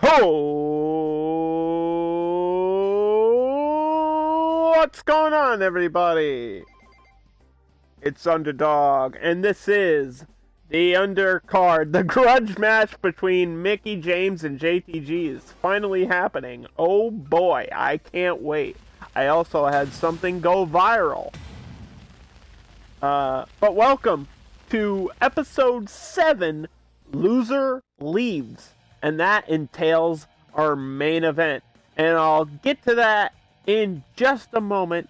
Ho! What's going on, everybody? It's Underdog, and this is the Undercard. The grudge match between Mickie James and JTG is finally happening. Oh boy, I can't wait. I also had something go viral. But welcome to episode 7, Loser Leaves. And that entails our main event. And I'll get to that in just a moment.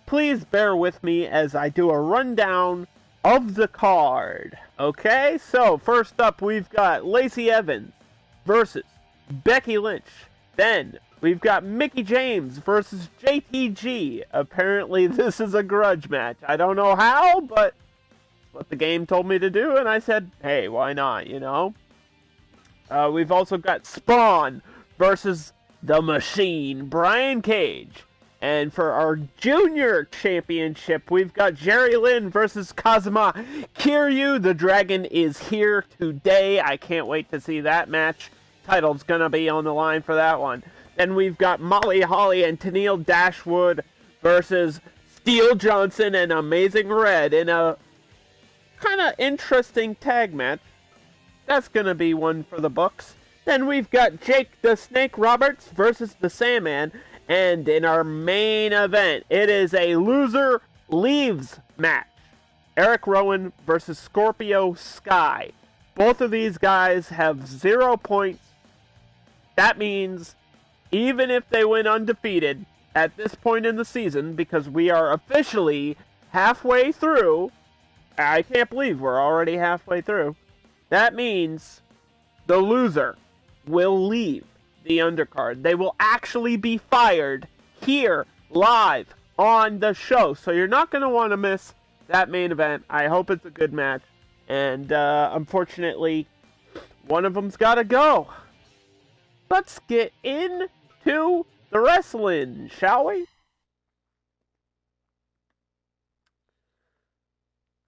Please bear with me as I do a rundown of the card. Okay, so first up we've got Lacey Evans versus Becky Lynch. Then we've got Mickie James versus JTG. Apparently this is a grudge match. I don't know how, but what the game told me to do, and I said, hey, why not, you know? We've also got Spawn versus the Machine, Brian Cage. And for our junior championship, we've got Jerry Lynn versus Kazuma. Kiryu, the Dragon, is here today. I can't wait to see that match. Title's gonna be on the line for that one. Then we've got Molly Holly and Tennile Dashwood versus Steel Johnson and Amazing Red in a kind of interesting tag match. That's going to be one for the books. Then we've got Jake the Snake Roberts versus the Sandman. And in our main event, it is a loser leaves match. Eric Rowan versus Scorpio Sky. Both of these guys have 0 points. That means even if they win undefeated at this point in the season, because we are officially halfway through, I can't believe we're already halfway through. That means the loser will leave the undercard. They will actually be fired here, live, on the show. So you're not going to want to miss that main event. I hope it's a good match. And unfortunately, one of them's got to go. Let's get into the wrestling, shall we?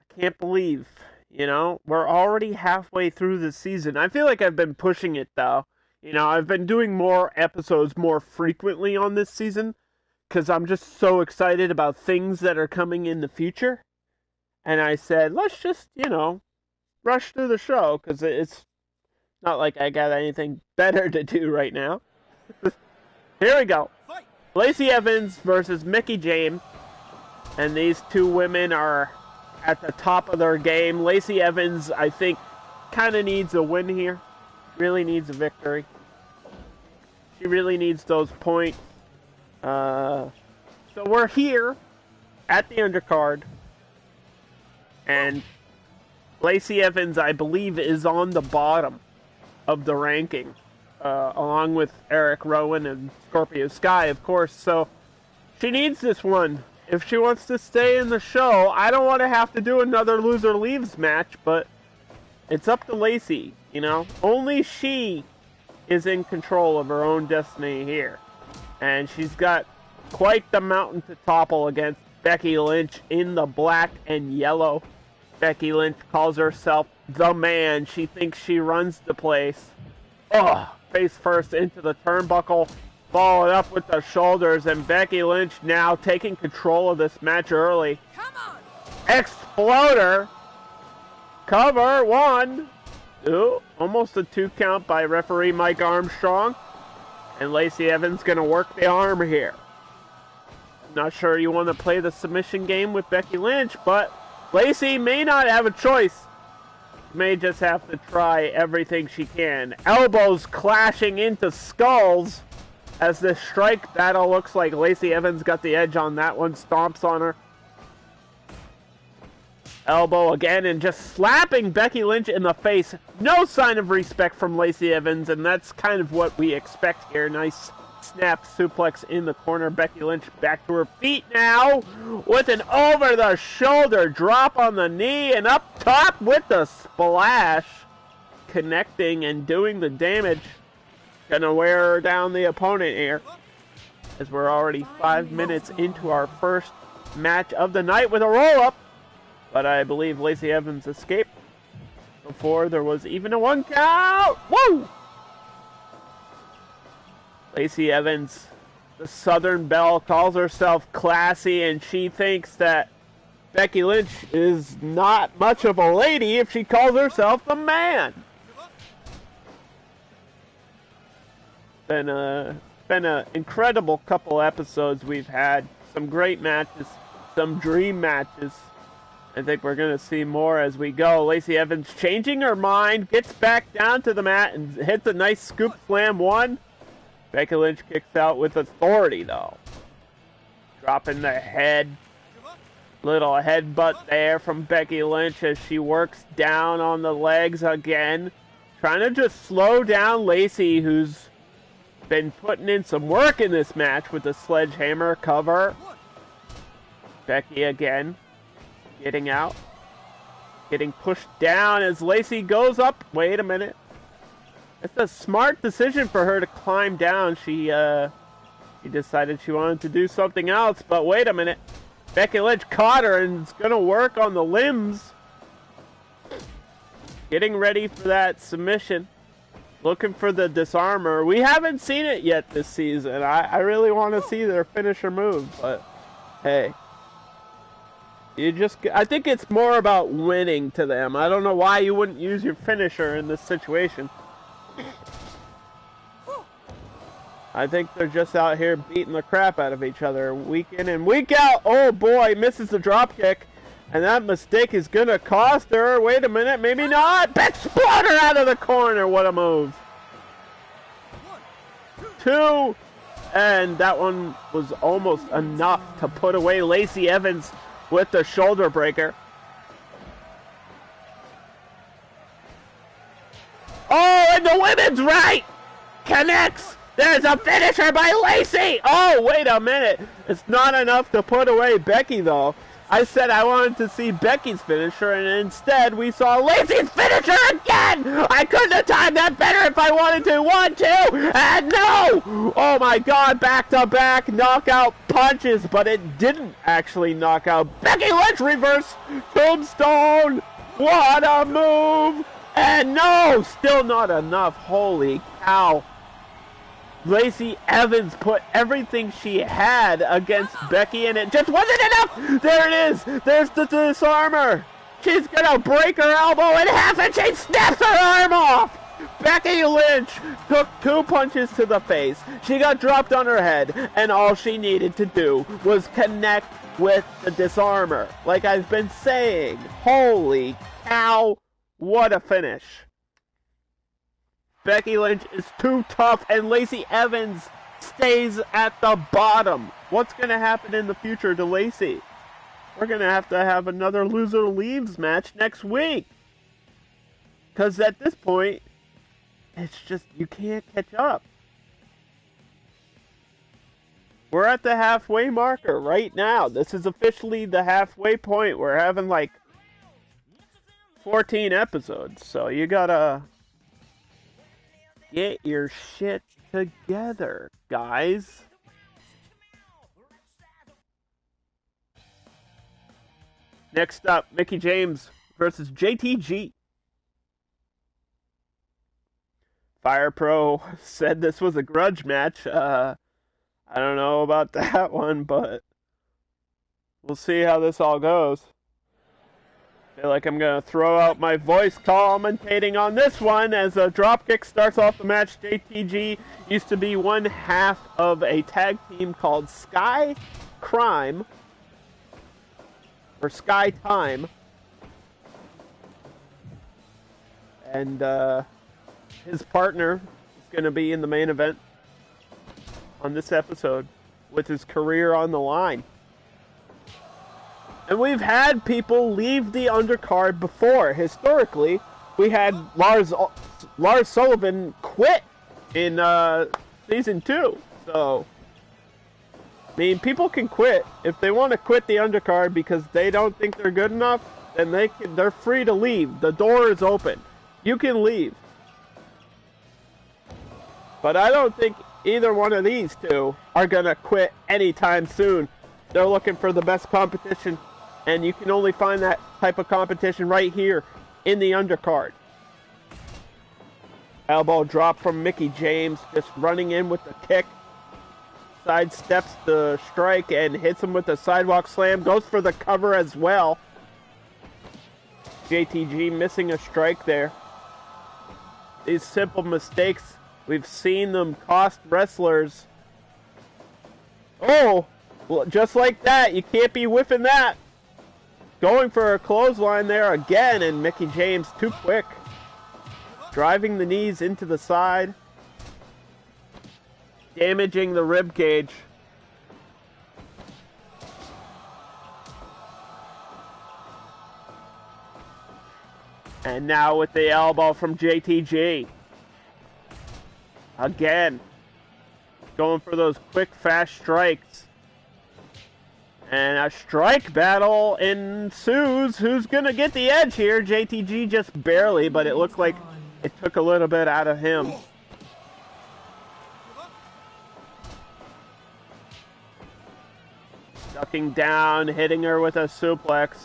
I can't believe, you know, we're already halfway through the season. I feel like I've been pushing it, though. You know, I've been doing more episodes more frequently on this season because I'm just so excited about things that are coming in the future. And I said, let's just, you know, rush through the show because it's not like I got anything better to do right now. Here we go. Lacey Evans versus Mickie James. And these two women are at the top of their game. Lacey Evans, I think, kind of needs a win here. Really needs a victory. She really needs those points. So we're here at the undercard. And Lacey Evans, I believe, is on the bottom of the ranking. Along with Eric Rowan and Scorpio Sky, of course. So she needs this one. If she wants to stay in the show, I don't want to have to do another loser leaves match, but it's up to Lacey, you know? Only she is in control of her own destiny here. And she's got quite the mountain to topple against Becky Lynch in the black and yellow. Becky Lynch calls herself the man. She thinks she runs the place. Oh, face first into the turnbuckle. Followed up with the shoulders, and Becky Lynch now taking control of this match early. Come on! Exploder! Cover, 1. Ooh, almost a 2 count by referee Mike Armstrong. And Lacey Evans gonna work the arm here. Not sure you want to play the submission game with Becky Lynch, but Lacey may not have a choice. May just have to try everything she can. Elbows clashing into skulls. As this strike battle looks like Lacey Evans got the edge on that one, stomps on her. Elbow again and just slapping Becky Lynch in the face. No sign of respect from Lacey Evans, and that's kind of what we expect here. Nice snap suplex in the corner. Becky Lynch back to her feet now with an over-the-shoulder drop on the knee and up top with the splash. Connecting and doing the damage. Gonna wear her down the opponent here, as we're already 5 minutes into our first match of the night with a roll-up. But I believe Lacey Evans escaped before there was even a 1 count. Woo! Lacey Evans, the Southern Belle, calls herself classy, and she thinks that Becky Lynch is not much of a lady if she calls herself the man. Been an incredible couple episodes we've had. Some great matches, some dream matches. I think we're going to see more as we go. Lacey Evans changing her mind, gets back down to the mat and hits a nice scoop slam 1. Becky Lynch kicks out with authority though. Dropping the head. Little headbutt there from Becky Lynch as she works down on the legs again. Trying to just slow down Lacey, who's been putting in some work in this match with the sledgehammer cover. Becky again. Getting out. Getting pushed down as Lacey goes up. Wait a minute. It's a smart decision for her to climb down. She decided she wanted to do something else, but wait a minute. Becky Lynch caught her and is going to work on the limbs. Getting ready for that submission. Looking for the disarmer. We haven't seen it yet this season. I really want to see their finisher move, but hey. I think it's more about winning to them. I don't know why you wouldn't use your finisher in this situation. I think they're just out here beating the crap out of each other week in and week out. Oh boy, misses the drop kick. And that mistake is going to cost her. Wait a minute, maybe not. Exploder out of the corner. What a move. 2. And that one was almost enough to put away Lacey Evans with the shoulder breaker. Oh, and the women's right connects. There's a finisher by Lacey. Oh, wait a minute. It's not enough to put away Becky, though. I said I wanted to see Becky's finisher, and instead we saw Lacey's finisher again. I couldn't have timed that better if I wanted to. 1, 2, and no. Oh, my God. Back-to-back knockout punches, but it didn't actually knock out Becky Lynch. Reverse tombstone. What a move. And no, still not enough. Holy cow. Lacey Evans put everything she had against Becky, and it just wasn't enough. There it is. There's the disarmer. She's going to break her elbow in half, and she snaps her arm off. Becky Lynch took 2 punches to the face. She got dropped on her head, and all she needed to do was connect with the disarmer. Like I've been saying, holy cow, what a finish. Becky Lynch is too tough, and Lacey Evans stays at the bottom. What's going to happen in the future to Lacey? We're going to have another loser leaves match next week. Because at this point, it's just, you can't catch up. We're at the halfway marker right now. This is officially the halfway point. We're having like 14 episodes, so you gotta get your shit together, guys. Next up, Mickie James versus JTG. Fire Pro said this was a grudge match. I don't know about that one, but we'll see how this all goes. I feel like I'm going to throw out my voice commentating on this one as a dropkick starts off the match. JTG used to be one half of a tag team called Sky Crime, or Sky Time. And his partner is going to be in the main event on this episode with his career on the line. And we've had people leave the undercard before. Historically, we had Lars Sullivan quit in season 2. So, I mean, people can quit. If they want to quit the undercard because they don't think they're good enough, then they're free to leave. The door is open. You can leave. But I don't think either one of these two are going to quit anytime soon. They're looking for the best competition. And you can only find that type of competition right here in the undercard. Elbow drop from Mickie James, just running in with the kick. Sidesteps the strike and hits him with the sidewalk slam. Goes for the cover as well. JTG missing a strike there. These simple mistakes, we've seen them cost wrestlers. Oh, well, just like that. You can't be whiffing that. Going for a clothesline there again, and Mickie James too quick. Driving the knees into the side. Damaging the rib cage. And now with the elbow from JTG. Again. Going for those quick, fast strikes. And a strike battle ensues. Who's going to get the edge here? JTG just barely, but it looked like it took a little bit out of him. Ducking down, hitting her with a suplex.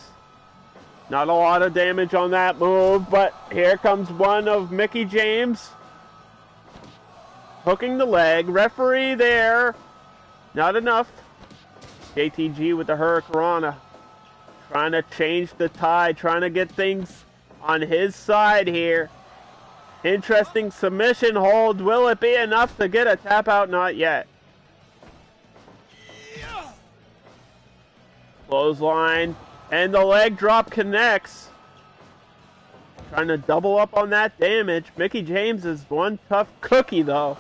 Not a lot of damage on that move, but here comes one of Mickie James. Hooking the leg. Referee there. Not enough. JTG with the Hurricanrana. Trying to change the tide. Trying to get things on his side here. Interesting submission hold. Will it be enough to get a tap out? Not yet. Clothesline. And the leg drop connects. Trying to double up on that damage. Mickie James is one tough cookie, though.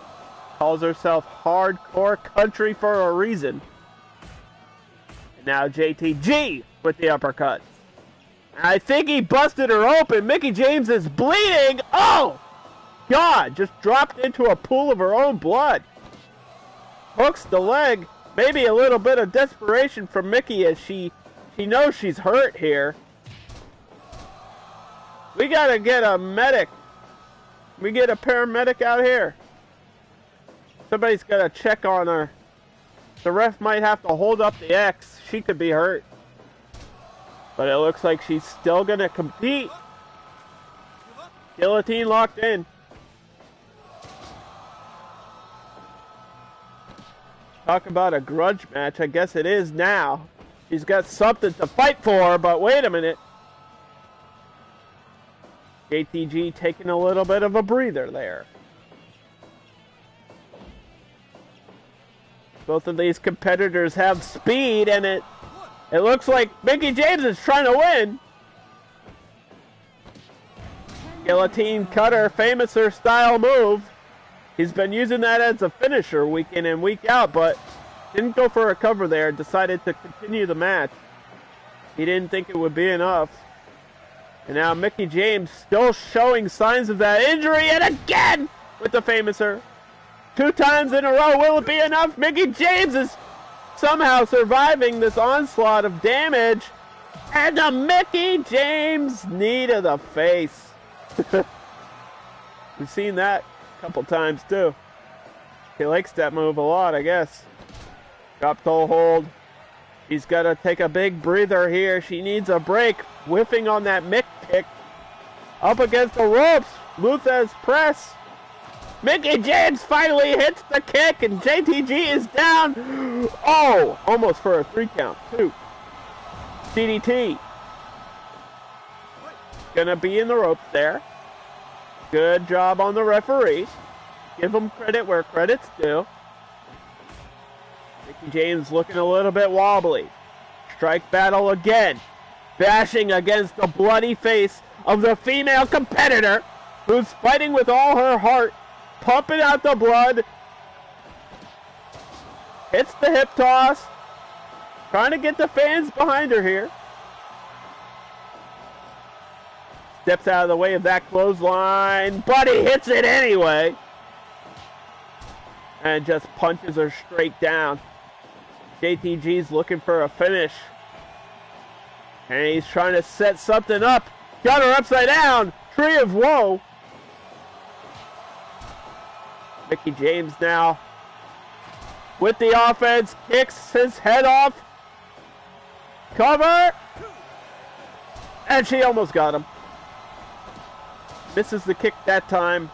Calls herself hardcore country for a reason. And now JTG with the uppercut. I think he busted her open. Mickie James is bleeding. Oh! God, just dropped into a pool of her own blood. Hooks the leg. Maybe a little bit of desperation from Mickie as she knows she's hurt here. We gotta get a medic. We get a paramedic out here. Somebody's gotta check on her. The ref might have to hold up the X. She could be hurt. But it looks like she's still gonna compete. Guillotine locked in. Talk about a grudge match. I guess it is now. She's got something to fight for, but wait a minute. JTG taking a little bit of a breather there. Both of these competitors have speed, and it looks like Mickie James is trying to win. Guillotine cutter, famouser style move. He's been using that as a finisher week in and week out, but didn't go for a cover there. Decided to continue the match. He didn't think it would be enough. And now Mickie James still showing signs of that injury, and again with the famouser. 2 times in a row. Will it be enough? Mickie James is somehow surviving this onslaught of damage. And the Mickie James knee to the face. We've seen that a couple times too. He likes that move a lot, I guess. Drop toe hold. She's got to take a big breather here. She needs a break. Whiffing on that Mick kick. Up against the ropes. Luthez press. Mickie James finally hits the kick, and JTG is down. Oh, almost for a 3 count, too. DDT. Gonna be in the ropes there. Good job on the referee. Give him credit where credit's due. Mickie James looking a little bit wobbly. Strike battle again. Bashing against the bloody face of the female competitor who's fighting with all her heart. Pumping out the blood. Hits the hip toss. Trying to get the fans behind her here. Steps out of the way of that clothesline. But he hits it anyway. And just punches her straight down. JTG's looking for a finish. And he's trying to set something up. Got her upside down. Tree of Woe. Mickie James now with the offense. Kicks his head off. Cover. And she almost got him. Misses the kick that time.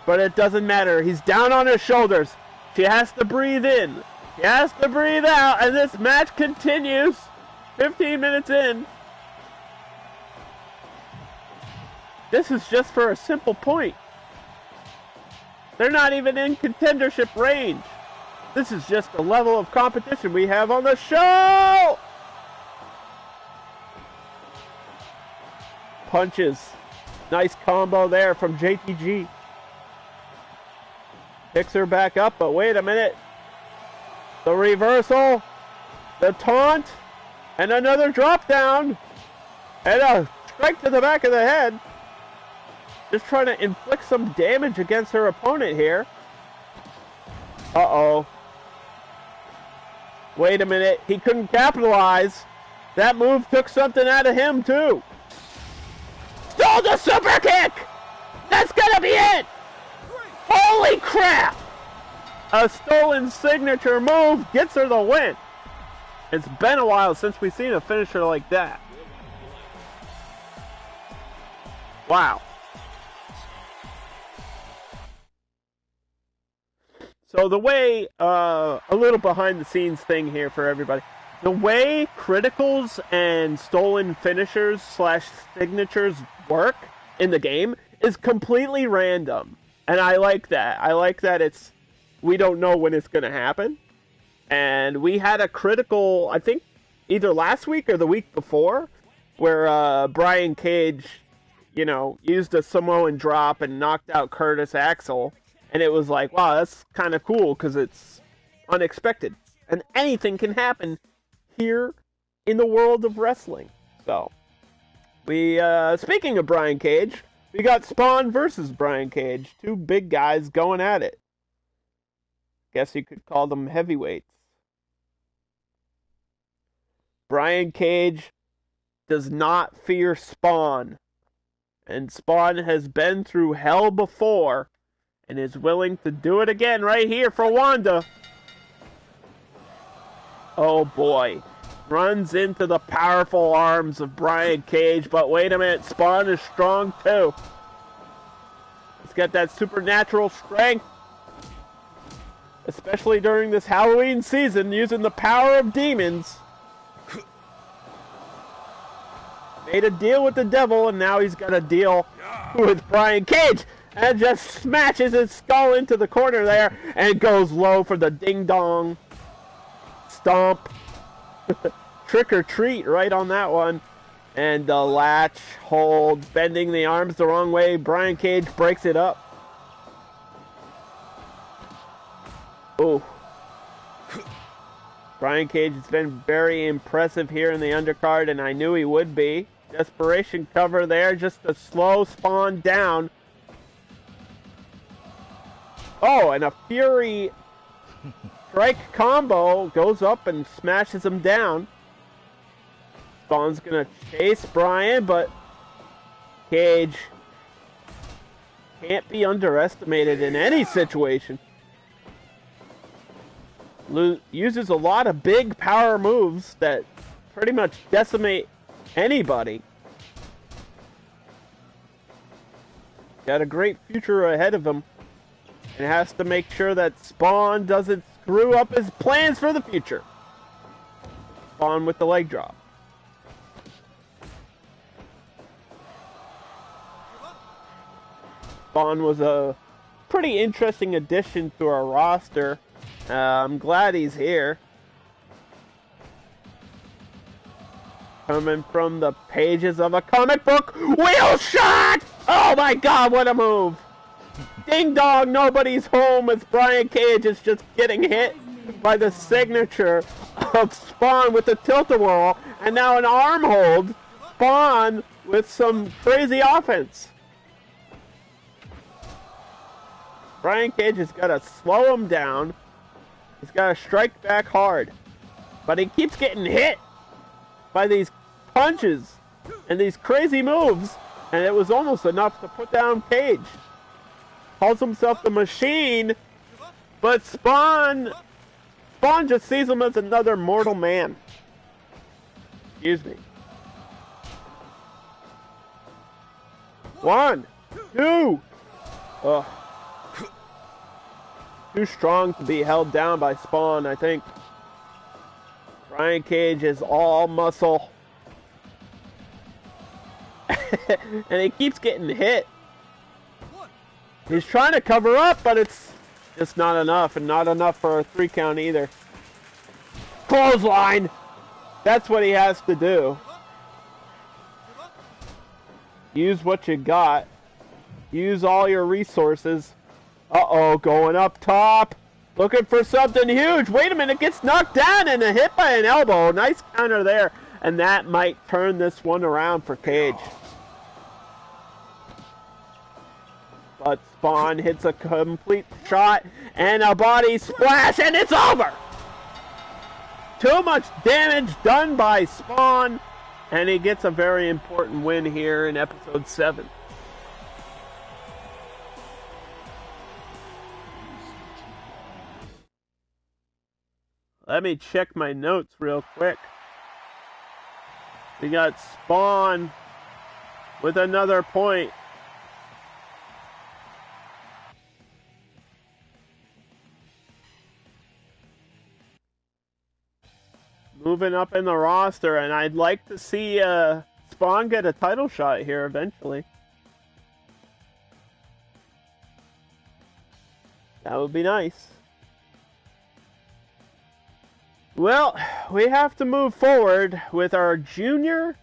But it doesn't matter. He's down on his shoulders. She has to breathe in. She has to breathe out. And this match continues. 15 minutes in. This is just for a simple point. They're not even in contendership range. This is just the level of competition we have on the show. Punches. Nice combo there from JTG. Picks her back up, but wait a minute. The reversal. The taunt. And another drop down. And a strike to the back of the head. Just trying to inflict some damage against her opponent here. Uh-oh. Wait a minute. He couldn't capitalize. That move took something out of him, too. Stole the super kick! That's gonna be it! Holy crap! A stolen signature move gets her the win. It's been a while since we've seen a finisher like that. Wow. So the way, a little behind the scenes thing here for everybody. The way criticals and stolen finishers / signatures work in the game is completely random. And I like that. I like that we don't know when it's going to happen. And we had a critical, I think, either last week or the week before, where Brian Cage, used a Samoan drop and knocked out Curtis Axel. And it was like, wow, that's kind of cool because it's unexpected. And anything can happen here in the world of wrestling. So, speaking of Brian Cage, we got Spawn versus Brian Cage. Two big guys going at it. Guess you could call them heavyweights. Brian Cage does not fear Spawn. And Spawn has been through hell before. And is willing to do it again right here for Wanda. Oh boy. Runs into the powerful arms of Brian Cage. But wait a minute. Spawn is strong too. He's got that supernatural strength. Especially during this Halloween season. Using the power of demons. Made a deal with the devil. And now he's got a deal with Brian Cage. And just smashes his skull into the corner there. And goes low for the ding-dong. Stomp. Trick or treat right on that one. And the latch, hold, bending the arms the wrong way. Brian Cage breaks it up. Oh. Brian Cage has been very impressive here in the undercard, and I knew he would be. Desperation cover there, just a slow Spawn down. Oh, and a Fury strike combo goes up and smashes him down. Spawn's gonna chase Brian, but Cage can't be underestimated in any situation. Uses a lot of big power moves that pretty much decimate anybody. Got a great future ahead of him. And has to make sure that Spawn doesn't screw up his plans for the future. Spawn with the leg drop. Spawn was a pretty interesting addition to our roster. I'm glad he's here. Coming from the pages of a comic book. Wheel shot! Oh my god, what a move! Ding dong, nobody's home as Brian Cage is just getting hit by the signature of Spawn with the tilt-a-whirl. And now an arm hold. Spawn with some crazy offense. Brian Cage has got to slow him down. He's got to strike back hard. But he keeps getting hit by these punches and these crazy moves. And it was almost enough to put down Cage. Calls himself the Machine. But Spawn just sees him as another mortal man. Excuse me. 1, 2. Ugh. too strong to be held down by Spawn, I think. Brian Cage is all muscle. And he keeps getting hit. He's trying to cover up, but it's just not enough, and not enough for a 3 count either. Clothesline! That's what he has to do. Use what you got. Use all your resources. Uh-oh, going up top. Looking for something huge. Wait a minute, gets knocked down and a hit by an elbow. Nice counter there. And that might turn this one around for Cage. But Spawn hits a complete shot and a body splash, and it's over! Too much damage done by Spawn, and he gets a very important win here in episode 7. Let me check my notes real quick. We got Spawn with another point. Moving up in the roster, and I'd like to see Spawn get a title shot here eventually. That would be nice. Well, we have to move forward with our junior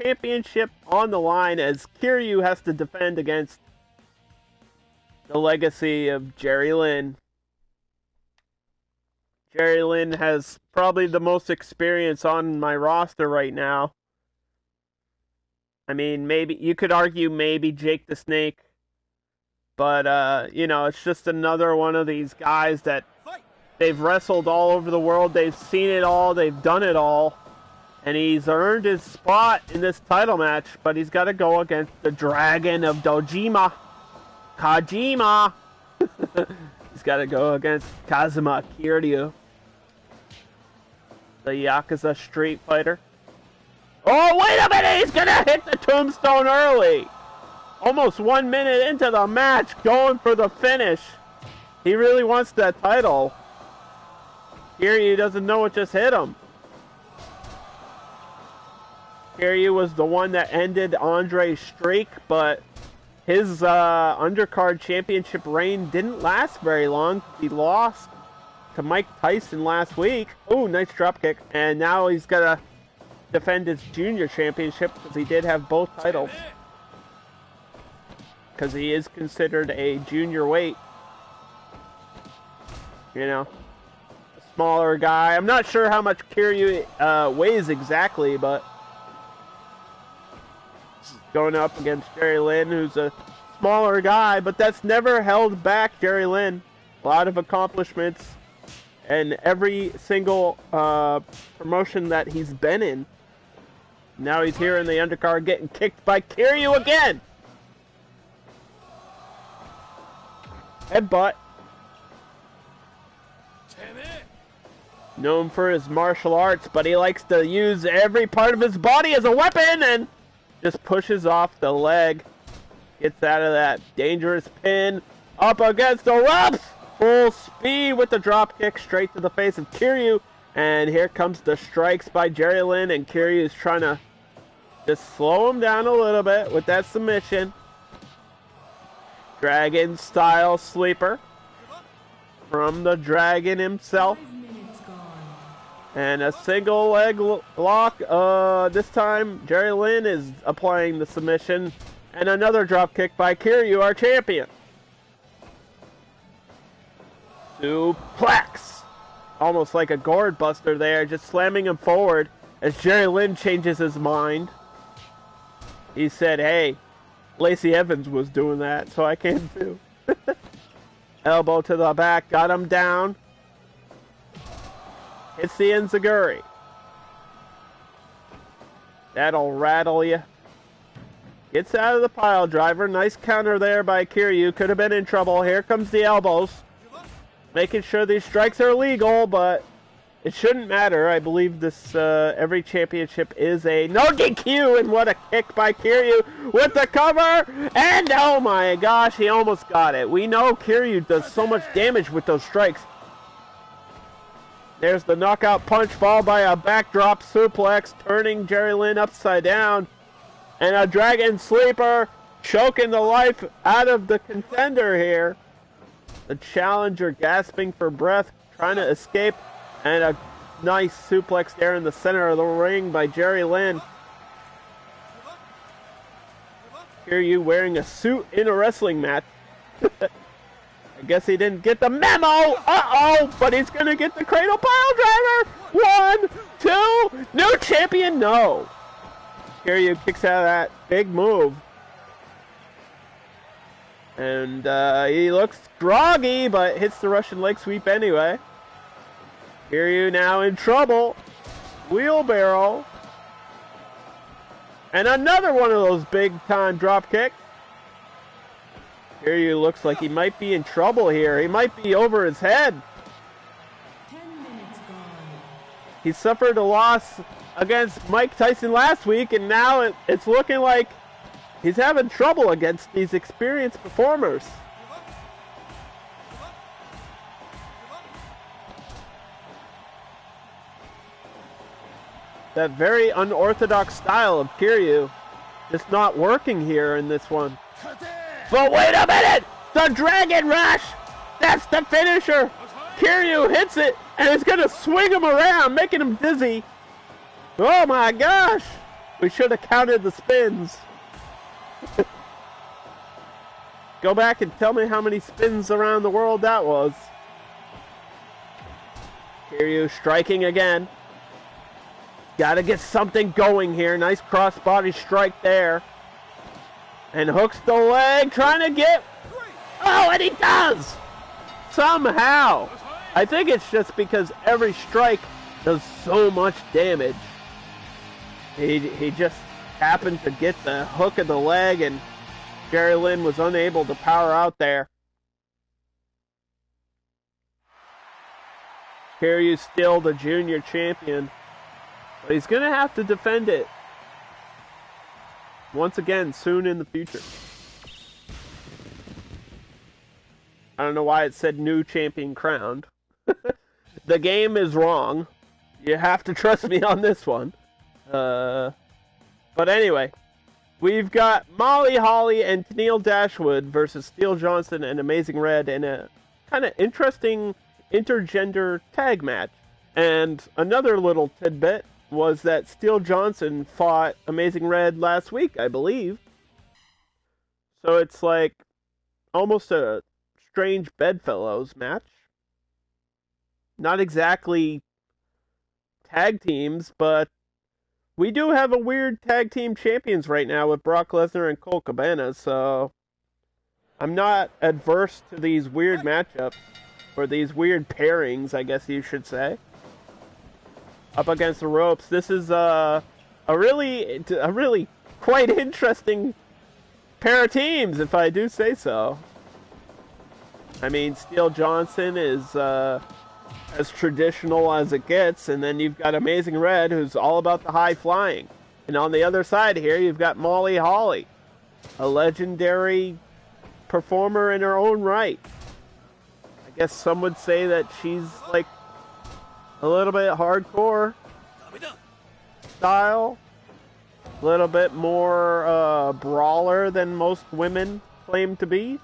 championship on the line as Kiryu has to defend against the legacy of Jerry Lynn. Jerry Lynn has probably the most experience on my roster right now. I mean, maybe you could argue maybe Jake the Snake, but you know, it's just another one of these guys that they've wrestled all over the world. They've seen it all. They've done it all. And he's earned his spot in this title match, but he's got to go against the Dragon of Dojima, Kojima. He's got to go against Kazuma Kiryu, the Yakuza Street Fighter. Oh, wait a minute! He's going to hit the tombstone early! Almost 1 minute into the match, going for the finish. He really wants that title. Kiryu doesn't know what just hit him. Kiryu was the one that ended Andre's streak, but his undercard championship reign didn't last very long. He lost to Mike Tyson last week. Ooh, nice dropkick. And now he's got to defend his junior championship because he did have both titles. Because he is considered a junior weight. You know, a smaller guy. I'm not sure how much Kiryu weighs exactly, but going up against Jerry Lynn, who's a smaller guy, but that's never held back Jerry Lynn. A lot of accomplishments, and every single promotion that he's been in. Now he's here in the undercard getting kicked by Kiryu again. Headbutt. Known for his martial arts, but he likes to use every part of his body as a weapon and just pushes off the leg. Gets out of that dangerous pin. Up against the ropes. Full speed with the drop kick straight to the face of Kiryu. And here comes the strikes by Jerry Lynn. And Kiryu is trying to just slow him down a little bit with that submission. Dragon style sleeper from the Dragon himself. And a single leg lock. This time, Jerry Lynn is applying the submission. And another drop kick by Kiryu, our champion. Suplex. Almost like a gourd buster there. Just slamming him forward as Jerry Lynn changes his mind. He said, hey, Lacey Evans was doing that, so I can too. Elbow to the back. Got him down. It's the enziguri. That'll rattle you. Gets out of the pile driver. Nice counter there by Kiryu. Could have been in trouble. Here comes the elbows. Making sure these strikes are legal, but it shouldn't matter. I believe this every championship is a no DQ, and what a kick by Kiryu with the cover, and oh my gosh, he almost got it. We know Kiryu does so much damage with those strikes. There's the knockout punch followed by a backdrop suplex, turning Jerry Lynn upside down, and a dragon sleeper, choking the life out of the contender here. The challenger gasping for breath, trying to escape, and a nice suplex there in the center of the ring by Jerry Lynn. Kiryu wearing a suit in a wrestling match. I guess he didn't get the memo. Uh-oh, but he's going to get the cradle pile driver. 1, 2, new champion, no. Kiryu kicks out of that big move. And he looks groggy, but hits the Russian leg sweep anyway. Kiryu now in trouble. Wheelbarrow. And another one of those big-time drop kicks. Kiryu looks like he might be in trouble here. He might be over his head. 10 minutes gone. He suffered a loss against Mike Tyson last week, and now it's looking like he's having trouble against these experienced performers. That very unorthodox style of Kiryu just not working here in this one. But wait a minute! The Dragon Rush! That's the finisher! Kiryu hits it, and it's going to swing him around, making him dizzy. Oh my gosh! We should have counted the spins. Go back and tell me how many spins around the world that was. Kiryu striking again. Gotta get something going here. Nice crossbody strike there. And hooks the leg, trying to get... Oh, and he does! Somehow. I think it's just because every strike does so much damage. He just happened to get the hook of the leg, and Jerry Lynn was unable to power out there. Kiryu's still the junior champion, but he's going to have to defend it once again soon in the future. I don't know why it said new champion crowned. The game is wrong. You have to trust me on this one. But anyway, we've got Molly Holly and Tennile Dashwood versus Steel Johnson and Amazing Red in a kind of interesting intergender tag match. And another little tidbit was that Steel Johnson fought Amazing Red last week, I believe. So it's like almost a strange bedfellows match. Not exactly tag teams, but we do have a weird tag team champions right now with Brock Lesnar and Colt Cabana, so I'm not adverse to these weird matchups, or these weird pairings, I guess you should say. Up against the ropes. This is a really quite interesting pair of teams, if I do say so. I mean, Steel Johnson is as traditional as it gets, and then you've got Amazing Red, who's all about the high flying. And on the other side here, you've got Molly Holly, a legendary performer in her own right. I guess some would say that she's like a little bit hardcore style, a little bit more brawler than most women claim to be.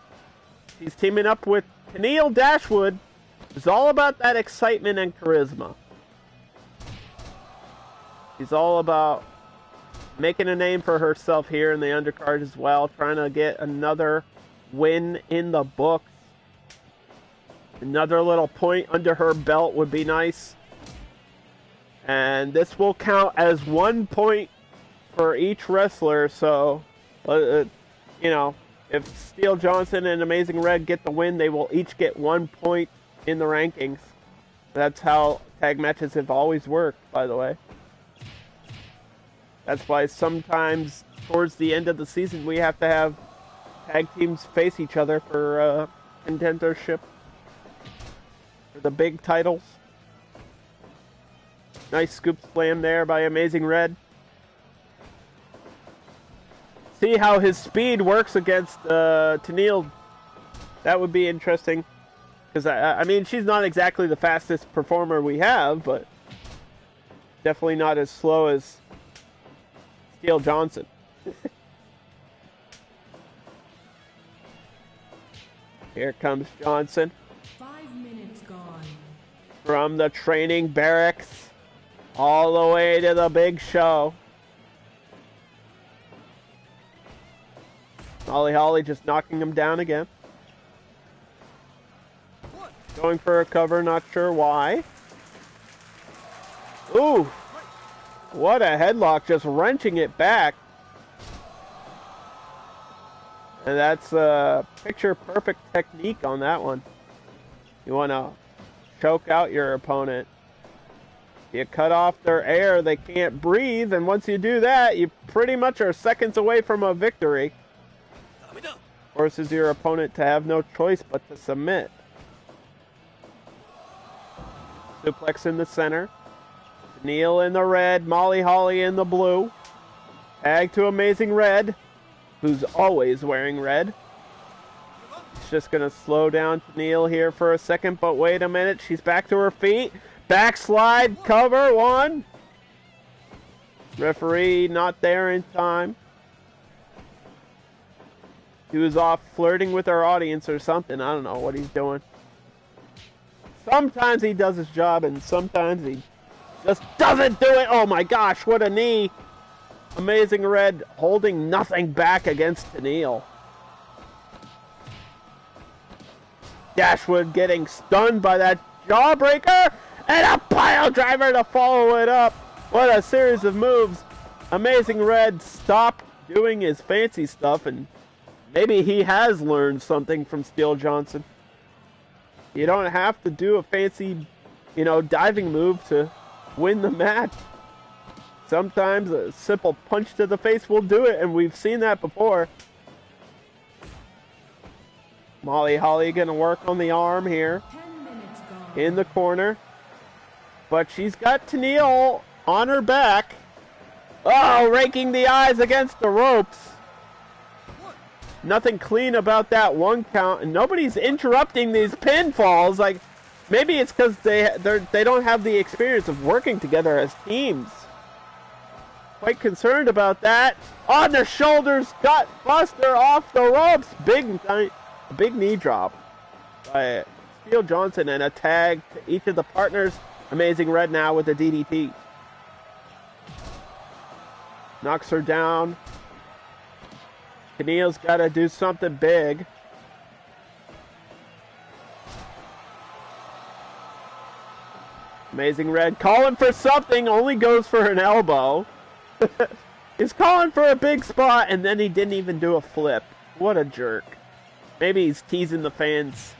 She's teaming up with Tennile Dashwood, who's all about that excitement and charisma. She's all about making a name for herself here in the undercard as well, trying to get another win in the books. Another little point under her belt would be nice. And this will count as 1 point for each wrestler, so, you know, if Steel Johnson and Amazing Red get the win, they will each get 1 point in the rankings. That's how tag matches have always worked, by the way. That's why sometimes towards the end of the season we have to have tag teams face each other for contendership, for the big titles. Nice scoop slam there by Amazing Red. See how his speed works against Tennile. That would be interesting. Because, I mean, she's not exactly the fastest performer we have, but definitely not as slow as Steel Johnson. Here comes Johnson. 5 minutes gone. From the training barracks all the way to the big show. Molly Holly just knocking him down again. Going for a cover, not sure why. Ooh! What a headlock, just wrenching it back. And that's a picture-perfect technique on that one. You want to choke out your opponent. You cut off their air, they can't breathe, and once you do that, you pretty much are seconds away from a victory. Forces your opponent to have no choice but to submit. Suplex in the center. Neil in the red, Molly Holly in the blue. Tag to Amazing Red, who's always wearing red. It's just going to slow down Tennile here for a second, but wait a minute. She's back to her feet. Backslide, cover, one. Referee not there in time. He was off flirting with our audience or something. I don't know what he's doing. Sometimes he does his job and sometimes he just doesn't do it. Oh my gosh, what a knee. Amazing Red holding nothing back against Tennile. Dashwood getting stunned by that jawbreaker and a pile driver to follow it up. What a series of moves. Amazing Red stopped doing his fancy stuff, and maybe he has learned something from Steel Johnson. You don't have to do a fancy, diving move to win the match. Sometimes a simple punch to the face will do it, and we've seen that before. Molly Holly going to work on the arm here. 10 minutes gone. In the corner. But she's got Tennile on her back. Oh, raking the eyes against the ropes. Nothing clean about that one count, and nobody's interrupting these pinfalls. Like, maybe it's because they don't have the experience of working together as teams. Quite concerned about that. On the shoulders, gut buster off the ropes. Big knee drop by Steel Johnson, and a tag to each of the partners. Amazing Red now with the DDT. Knocks her down. Tennile's got to do something big. Amazing Red calling for something, only goes for an elbow. He's calling for a big spot, and then he didn't even do a flip. What a jerk. Maybe he's teasing the fans.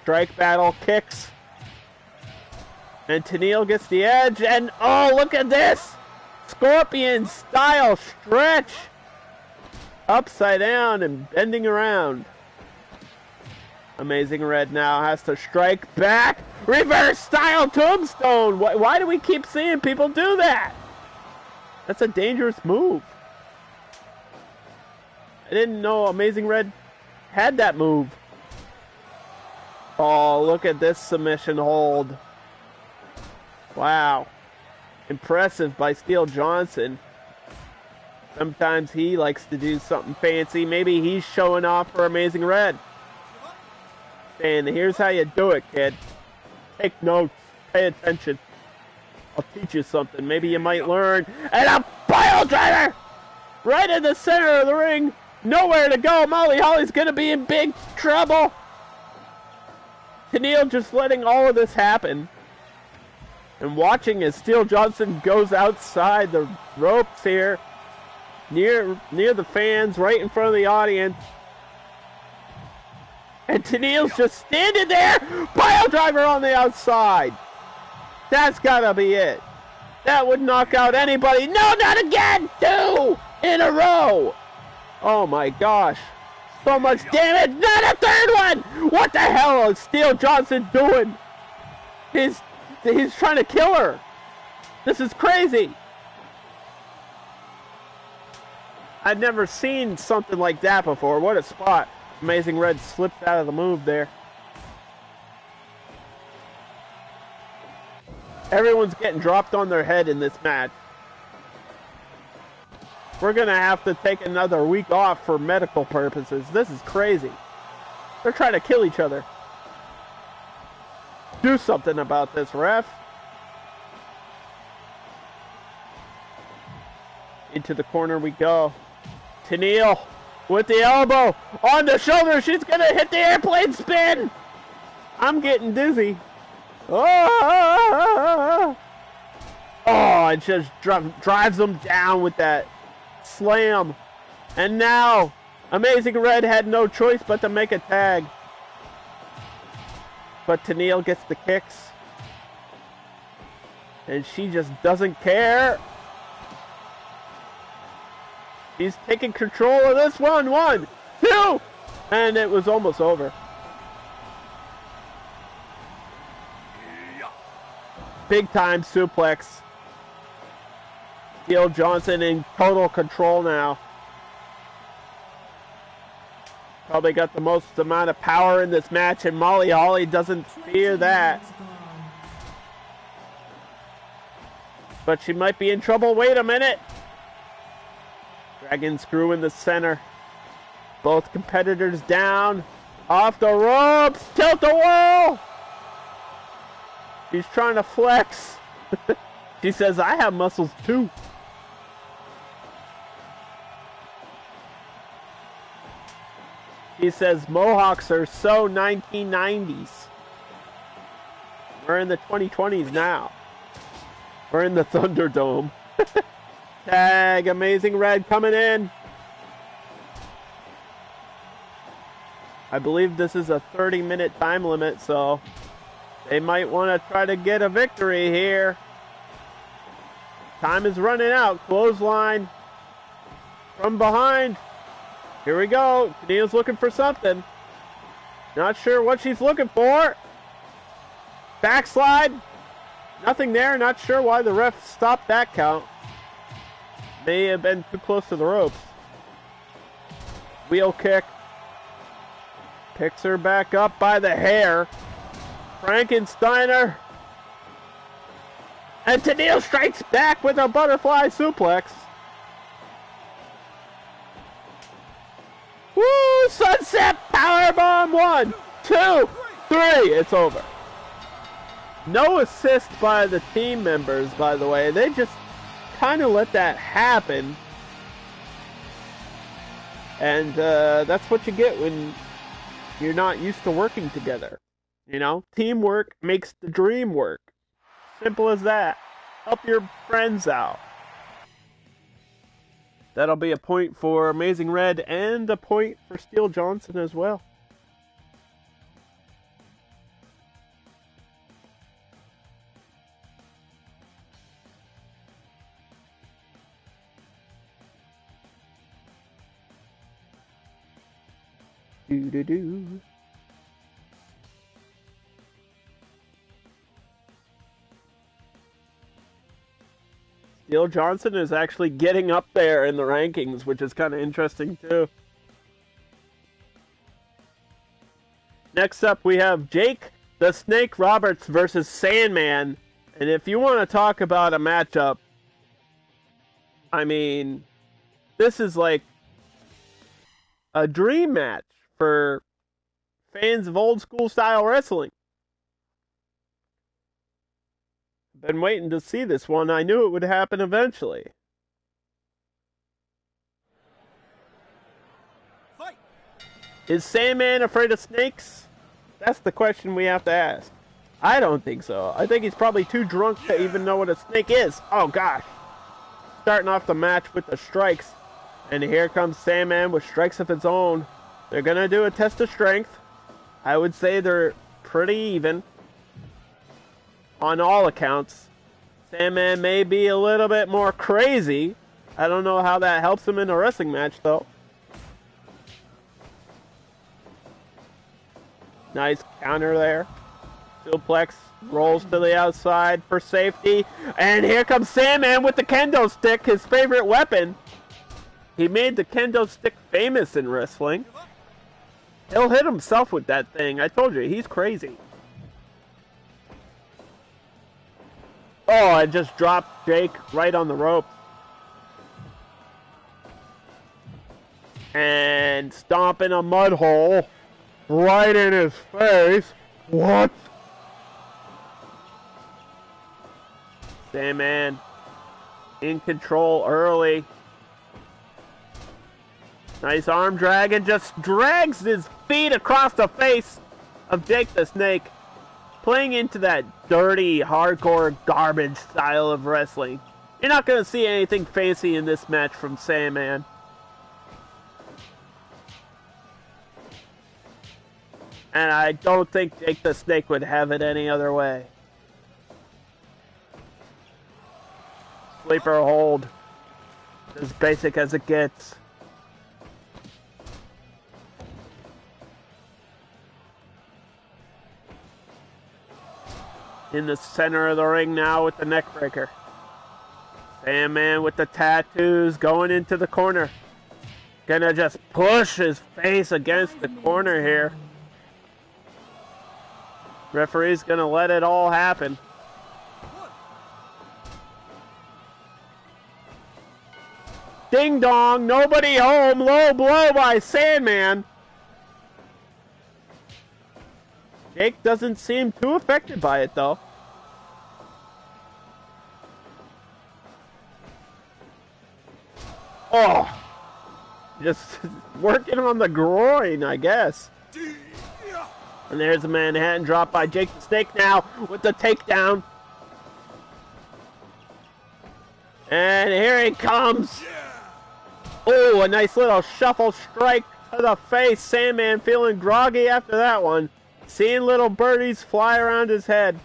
Strike battle, kicks. And Tennile gets the edge, and oh, look at this! Scorpion style stretch! Upside down and bending around. Amazing Red now has to strike back. Reverse style tombstone! Why do we keep seeing people do that? That's a dangerous move. I didn't know Amazing Red had that move. Oh, look at this submission hold. Wow. Impressive by Steel Johnson. Sometimes he likes to do something fancy. Maybe he's showing off for Amazing Red. And here's how you do it, kid. Take notes. Pay attention. I'll teach you something. Maybe you might learn. And a pile driver! Right in the center of the ring. Nowhere to go. Molly Holly's going to be in big trouble. Tennile just letting all of this happen. And watching as Steel Johnson goes outside the ropes here. Near the fans, right in front of the audience. And Tennile's just standing there. Pile driver on the outside. That's gotta be it. That would knock out anybody. No, not again! 2 in a row! Oh my gosh. So much damage. Not a third one! What the hell is Steel Johnson doing? He's trying to kill her. This is crazy. I've never seen something like that before. What a spot. Amazing Red slipped out of the move there. Everyone's getting dropped on their head in this match. We're going to have to take another week off for medical purposes. This is crazy. They're trying to kill each other. Do something about this, ref. Into the corner we go. Tennile with the elbow on the shoulder. She's going to hit the airplane spin. I'm getting dizzy. Oh, it just drives them down with that slam. And now, Amazing Red had no choice but to make a tag. But Tennile gets the kicks. And she just doesn't care. He's taking control of this one. 1, 2. And it was almost over. Big time suplex. Steel Johnson in total control now. Probably got the most amount of power in this match, and Molly Holly doesn't fear that. But she might be in trouble. Wait a minute. Dragon screw in the center. Both competitors down. Off the ropes. Tilt the wall. She's trying to flex. She says, I have muscles too. He says, Mohawks are so 1990s. We're in the 2020s now. We're in the Thunderdome. Tag, Amazing Red coming in. I believe this is a 30-minute time limit, so they might want to try to get a victory here. Time is running out. Clothesline from behind. Here we go. Tenile's looking for something. Not sure what she's looking for. Backslide. Nothing there. Not sure why the ref stopped that count. May have been too close to the ropes. Wheel kick. Picks her back up by the hair. Frankensteiner. And Tennile strikes back with a butterfly suplex. Woo! Sunset powerbomb. 1, 2, 3. It's over. No assist by the team members, by the way. They just kind of let that happen. And that's what you get when you're not used to working together. You know, teamwork makes the dream work. Simple as that. Help your friends out. That'll be a point for Amazing Red and a point for Steel Johnson as well. Do-do-do. Steel Johnson is actually getting up there in the rankings, which is kind of interesting too. Next up, we have Jake the Snake Roberts versus Sandman. And if you want to talk about a matchup, I mean, this is like a dream match for fans of old school style wrestling. Been waiting to see this one. I knew it would happen eventually. Fight. Is Sandman afraid of snakes? That's the question we have to ask. I don't think so. I think he's probably too drunk to even know what a snake is. Oh gosh. Starting off the match with the strikes. And here comes Sandman with strikes of his own. They're going to do a test of strength. I would say they're pretty even. On all accounts. Sandman may be a little bit more crazy. I don't know how that helps him in a wrestling match, though. Nice counter there. suplex, rolls to the outside for safety. And here comes Sandman with the kendo stick, his favorite weapon. He made the kendo stick famous in wrestling. He'll hit himself with that thing. I told you, he's crazy. Oh, I just dropped Jake right on the rope. And stomping a mud hole right in his face. What? Sandman in control early. Nice arm drag and just drags his feet across the face of Jake the Snake. Playing into that dirty, hardcore, garbage style of wrestling. You're not going to see anything fancy in this match from Sandman. And I don't think Jake the Snake would have it any other way. Sleeper hold. As basic as it gets. In the center of the ring now with the neckbreaker. Sandman with the tattoos going into the corner. Gonna just push his face against the corner here. Referee's gonna let it all happen. Ding dong, nobody home, low blow by Sandman. Jake doesn't seem too affected by it though. Oh, just working on the groin, I guess. And there's a Manhattan drop by Jake the Snake now with the takedown. And here he comes. Oh, a nice little shuffle strike to the face. Sandman feeling groggy after that one. Seeing little birdies fly around his head.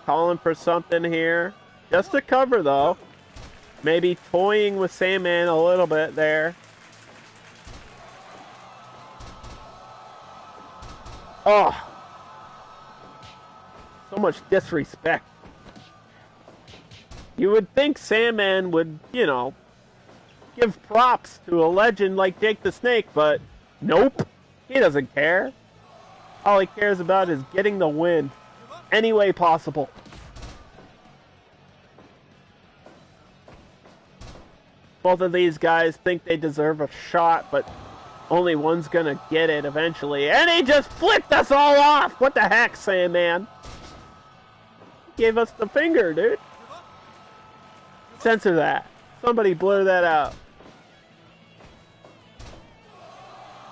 Calling for something here. Just a cover though. Maybe toying with Sandman a little bit there. Oh. So much disrespect. You would think Sandman would, you know, give props to a legend like Jake the Snake, but nope. He doesn't care. All he cares about is getting the win any way possible. Both of these guys think they deserve a shot, but only one's gonna get it eventually. And he just flipped us all off! What the heck, Sandman? Gave us the finger, dude. Censor that. Somebody blur that out.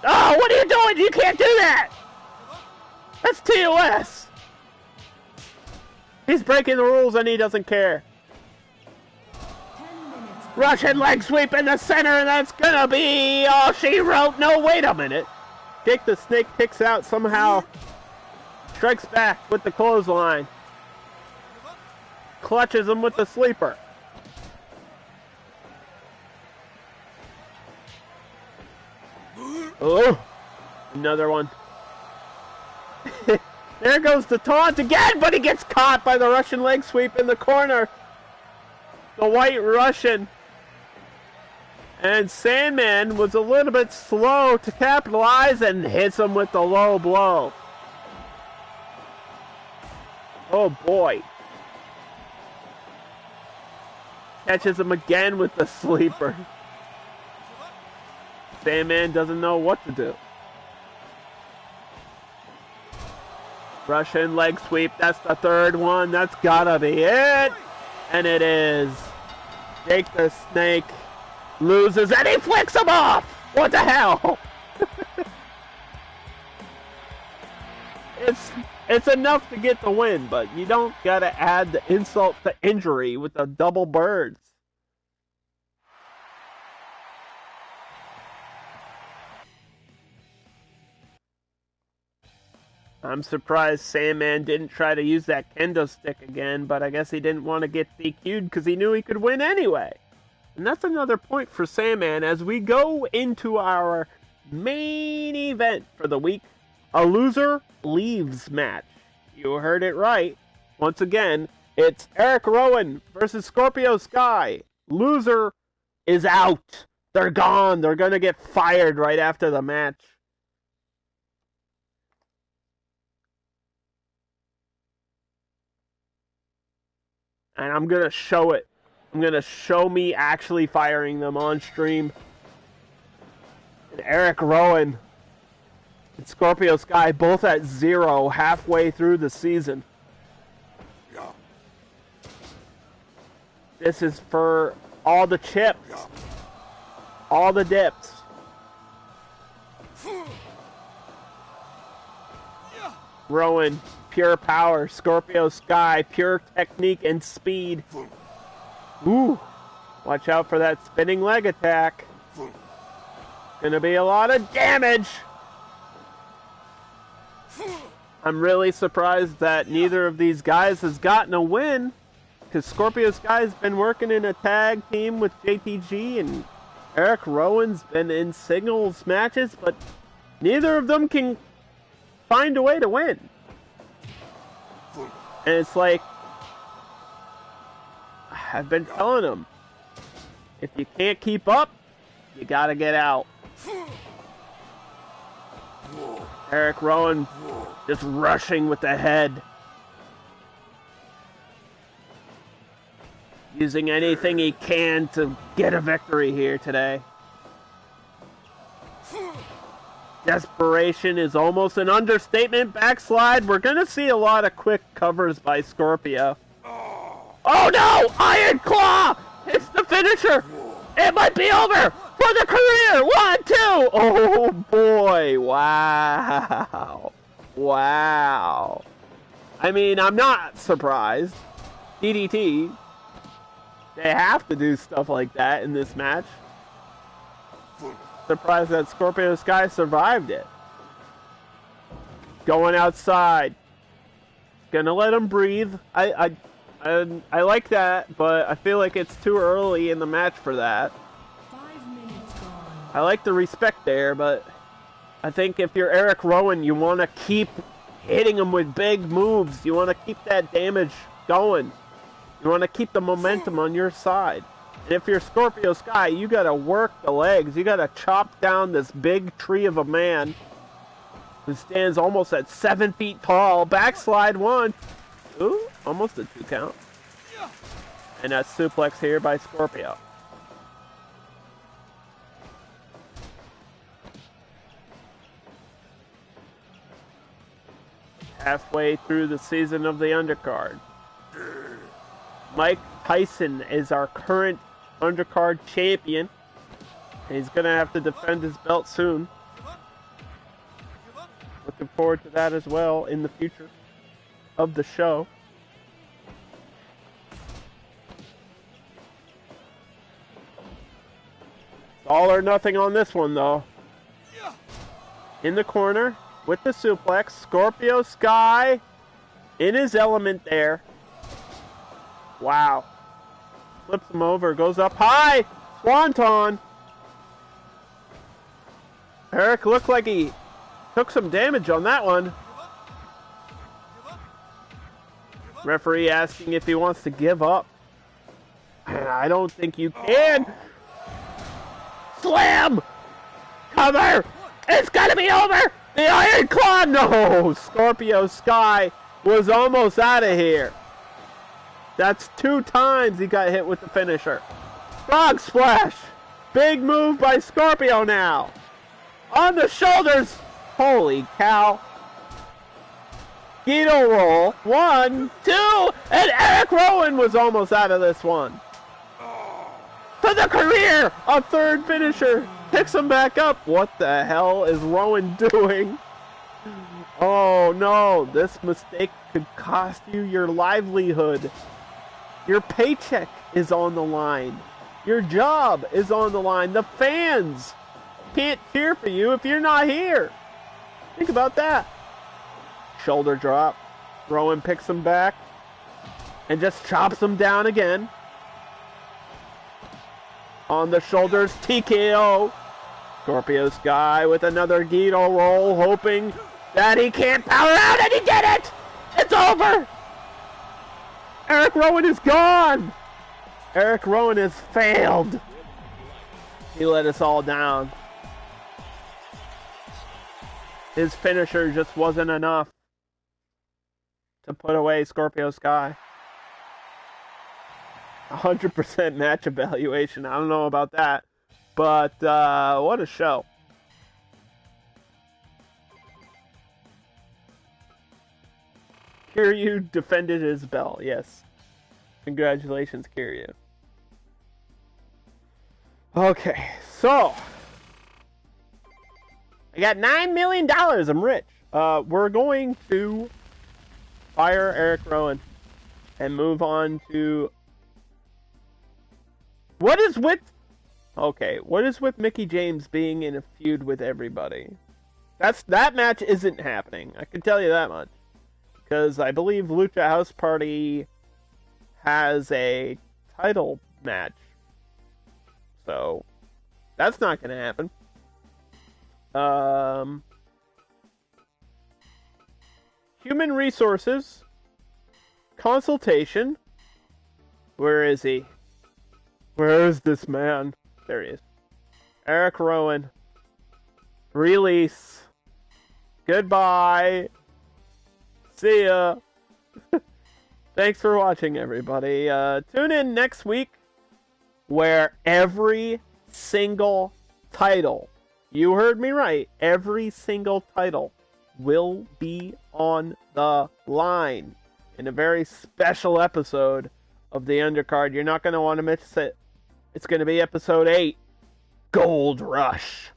Oh, what are you doing? You can't do that! That's TOS! He's breaking the rules and he doesn't care. Russian leg sweep in the center, and that's gonna be all she wrote. No, wait a minute. Jake the Snake kicks out somehow. Strikes back with the clothesline. Clutches him with the sleeper. Oh, another one. There goes the taunt again, but he gets caught by the Russian leg sweep in the corner. The White Russian. And Sandman was a little bit slow to capitalize and hits him with the low blow. Oh boy. Catches him again with the sleeper. Sandman doesn't know what to do. Russian leg sweep, that's the third one. That's gotta be it. And it is. Jake the Snake loses and he flicks him off! What the hell? It's enough to get the win, but you don't gotta add the insult to injury with the double birds. I'm surprised Sandman didn't try to use that kendo stick again, but I guess he didn't want to get DQ'd because he knew he could win anyway. And that's another point for Sandman as we go into our main event for the week. A loser leaves match. You heard it right. Once again, it's Eric Rowan versus Scorpio Sky. Loser is out. They're gone. They're going to get fired right after the match. And I'm going to show it. I'm going to show me actually firing them on stream. And Eric Rowan and Scorpio Sky both at 0 halfway through the season. This is for all the chips. All the dips. Rowan, pure power. Scorpio Sky, pure technique and speed. Ooh, watch out for that spinning leg attack. Gonna be a lot of damage. I'm really surprised that neither of these guys has gotten a win, because Scorpio Sky's been working in a tag team with JTG and Eric Rowan's been in singles matches, but neither of them can find a way to win. And it's like, I've been telling them, if you can't keep up, you gotta get out. Eric Rowan just rushing with the head. Using anything he can to get a victory here today. Desperation is almost an understatement. Backslide. We're going to see a lot of quick covers by Scorpio. Oh no! Iron Claw! It's the finisher! It might be over for the career! 1, 2! Oh boy! Wow! Wow! I mean, I'm not surprised. DDT. They have to do stuff like that in this match. Surprised that Scorpio Sky survived it. Going outside. Gonna let him breathe. I like that, but I feel like it's too early in the match for that. 5 minutes gone. I like the respect there, but I think if you're Eric Rowan, you want to keep hitting him with big moves. You want to keep that damage going. You want to keep the momentum on your side. And if you're Scorpio Sky, you got to work the legs. You got to chop down this big tree of a man who stands almost at 7 feet tall. Backslide 1. Ooh, almost a 2 count. And a suplex here by Scorpio. Halfway through the season of the Undercard. Mike Tyson is our current Undercard champion. And he's going to have to defend his belt soon. Looking forward to that as well in the future of the show. It's all or nothing on this one, though. In the corner with the suplex. Scorpio Sky in his element there. Wow. Flips him over. Goes up high. Swanton. Eric looked like he took some damage on that one. Referee asking if he wants to give up. I don't think you can. Slam! Cover! It's gonna be over! The Iron Claw! No! Scorpio Sky was almost out of here. That's 2 times he got hit with the finisher. Frog Splash! Big move by Scorpio now. On the shoulders! Holy cow. Guido roll. 1, 2, and Eric Rowan was almost out of this one. For the career! A 3rd finisher. Picks him back up. What the hell is Rowan doing? Oh no, this mistake could cost you your livelihood. Your paycheck is on the line. Your job is on the line. The fans can't cheer for you if you're not here. Think about that. Shoulder drop. Rowan picks him back and just chops him down again. On the shoulders, TKO. Scorpio Sky with another Guido roll, hoping that he can't power out, and he did it! It's over! Eric Rowan is gone! Eric Rowan has failed. He let us all down. His finisher just wasn't enough to put away Scorpio Sky. 100% match evaluation. I don't know about that. But, what a show. Kiryu defended his belt, yes. Congratulations, Kiryu. Okay, so. I got $9 million. I'm rich. We're going to fire Eric Rowan and move on to... What is with Mickie James being in a feud with everybody? That match isn't happening. I can tell you that much. Because I believe Lucha House Party has a title match. So, that's not going to happen. Human Resources. Consultation. Where is he? Where is this man? There he is. Eric Rowan. Release. Goodbye. See ya. Thanks for watching, everybody. Tune in next week where every single title, you heard me right, every single title will be on the line in a very special episode of the Undercard. You're not going to want to miss it. It's going to be episode 8, Gold Rush.